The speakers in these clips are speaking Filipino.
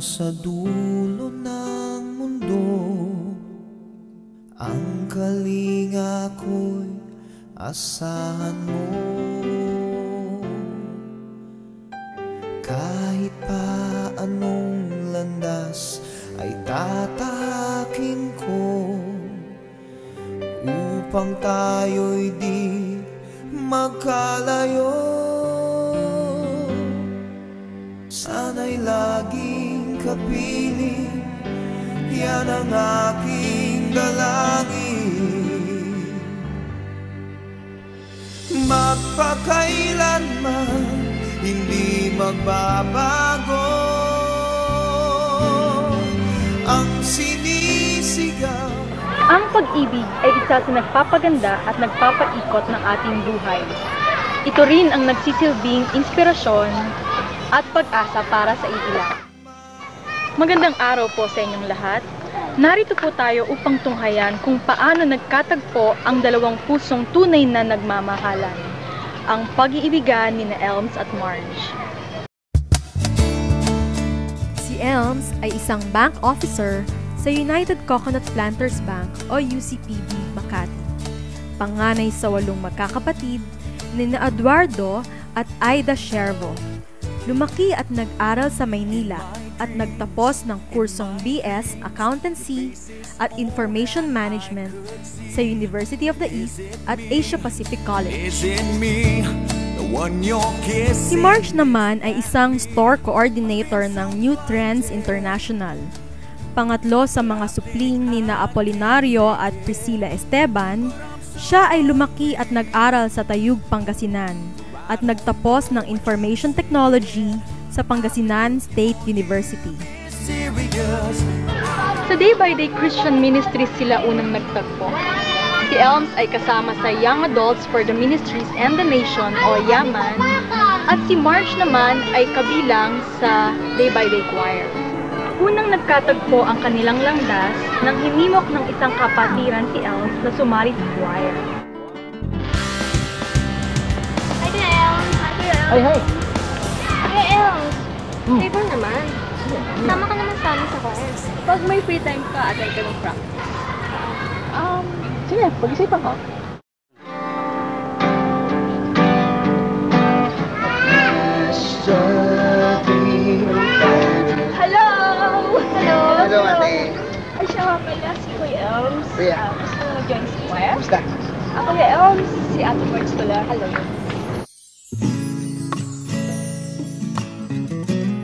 sa dulo ng mundo, ang kalinga ko'y asahan mo. Kahit pa anong landas ay tatahakin ko, upang tayo'y di magkalayo. Sana'y laging kapiling, yan ang aking dalangin. Magpakailanman hindi magbabago ang sinisigaw. Ang pag-ibig ay isa sa nagpapaganda at nagpapaikot ng ating buhay. Ito rin ang nagsisilbing inspirasyon at pag-asa para sa ilan. Magandang araw po sa inyong lahat. Narito po tayo upang tunghayan kung paano nagkatagpo ang dalawang pusong tunay na nagmamahalan, ang pag-iibigan ni Elms at Marge. Si Elms ay isang bank officer sa United Coconut Planters Bank o UCPB, Makati. Panganay sa 8 magkakapatid ni Eduardo at Aida Shervo. Lumaki at nag-aral sa Maynila at nagtapos ng kursong BS Accountancy at Information Management sa University of the East at Asia Pacific College. Si Marge naman ay isang store coordinator ng New Trends International. Pangatlo sa mga supling ni na Apolinario at Priscilla Esteban, siya ay lumaki at nag-aral sa Tayug, Pangasinan at nagtapos ng Information Technology sa Pangasinan State University. Sa Day by Day Christian Ministries sila unang nagtagpo. Si Elms ay kasama sa Young Adults for the Ministries and the Nation o YAMAN at si Marge naman ay kabilang sa Day by Day Choir. Unang nagkatagpo ang kanilang landas nang hinimok ng isang kapatiran si Elms na sumali sa choir. Hi, Kuya Elms! Ay, hi! Kuya Elms! Favor naman. Sama ka naman sa amin sa choir. Pag may free time ka, attend ka ng practice. Sige, pag-isipan ko. Hello! Hello, ate. Ay, siya nga pala, si Kuya Elms. Kuya. Gusto mo mag-join sa choir? Kamusta? Ako, Kuya Elms. Si Ate Marge pala. Hello.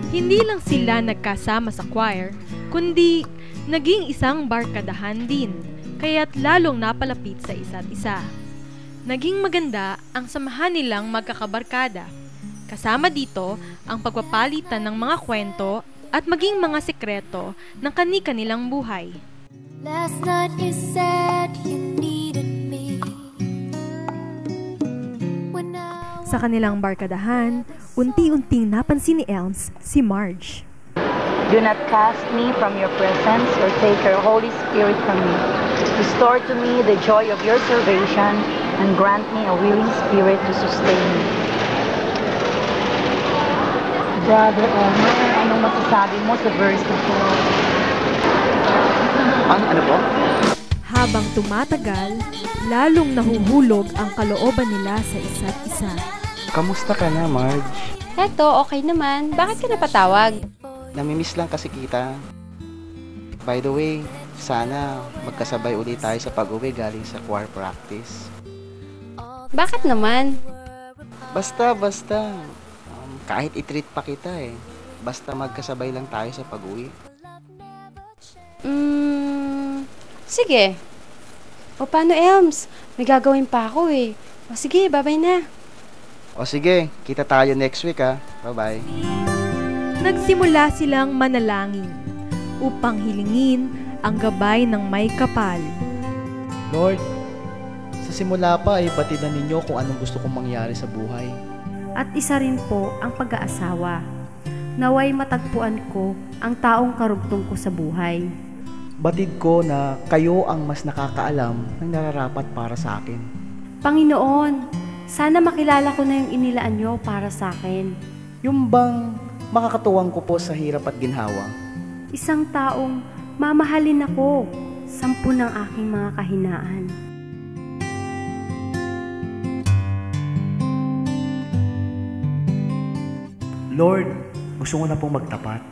Hindi lang sila nagkasama sa choir, kundi naging isang barkadahan din, kaya't lalong napalapit sa isa't isa. Naging maganda ang samahan nilang magkakabarkada. Kasama dito ang pagpapalitan ng mga kwento at maging mga sekreto ng kani-kanilang buhay. Last night you said you needed me. Sa kanilang barkadahan, unti-unting napansin ni Elms si Marge. Do not cast me from your presence or take your Holy Spirit from me. Restore to me the joy of your salvation and grant me a willing spirit to sustain me. Brother Omar, anong masasabi mo sa verse na to? Ano po? Habang tumatagal, lalong nahuhulog ang kalooban nila sa isa't isa. Kamusta ka na, Marge? Eto, okay naman. Bakit ka napatawag? Namimiss lang kasi kita. By the way, sana magkasabay ulit tayo sa pag-uwi galing sa choir practice. Bakit naman? Basta. Kahit i-treat pa kita eh. Basta magkasabay lang tayo sa pag-uwi. Sige. O paano, Elms? May gagawin pa ako eh. O sige, bye-bye na. O sige, kita tayo next week ha. Bye-bye. Nagsimula silang manalangin upang hilingin ang gabay ng may kapal. Lord, sa simula pa ay batidan ninyo kung anong gusto kong mangyari sa buhay. At isa rin po ang pag-aasawa. Naway matagpuan ko ang taong karugtong ko sa buhay. Batid ko na kayo ang mas nakakaalam ng nararapat para sa akin. Panginoon, sana makilala ko na yung inilaan nyo para sa akin. Yung bang makakatuwang ko po sa hirap at ginhawa. Isang taong mamahalin ako, 10 ng aking mga kahinaan. Lord, gusto ko na pong magtapat.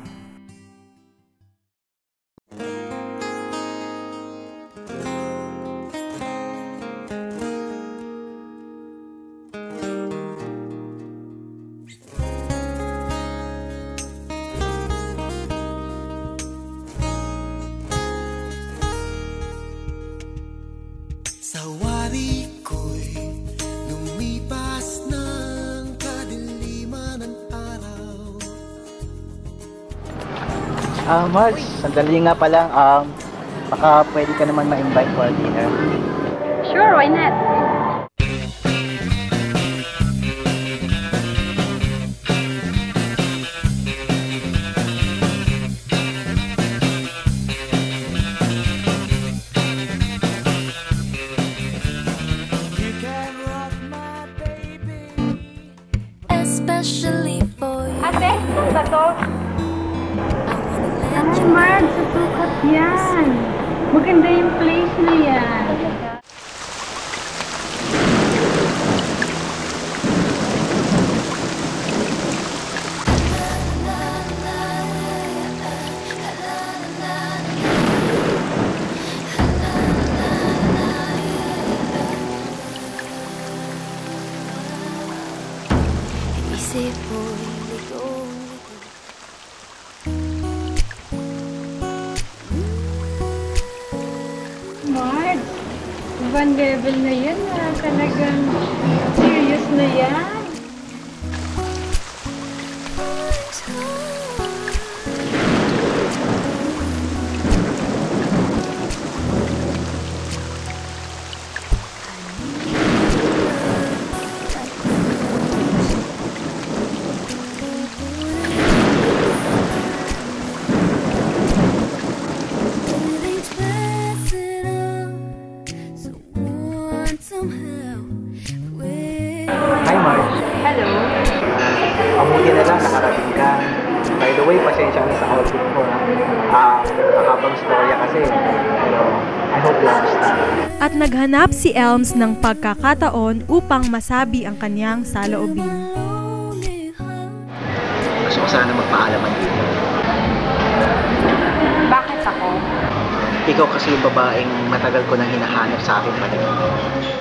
Sa wari ko'y lumipas ng kadiliman ng araw. Marge, sandali nga pa lang. Baka pwede ka naman ma-invite for dinner. Sure, why not? You can rock my baby. Especially for you. Ate, saan ba to? Ay, Marge, sa sukat yan. Maganda yung place na yan. isip mo'y litong-lito. Marge, ibang level na yan ah. Talagang serious na yan. Hi, Marge. Hello. Mabuti na lang nakarating ka. By the way, pasensya na sa outfit ko. Nakabang storya kasi. Pero I hope you understand. At naghanap si Elms ng pagkakataon upang masabi ang kanyang saloobin. Gusto ko sana magpaalaman dito. Bakit ako? Ikaw kasi yung babaeng matagal ko nang hinahanap sa akin patingin.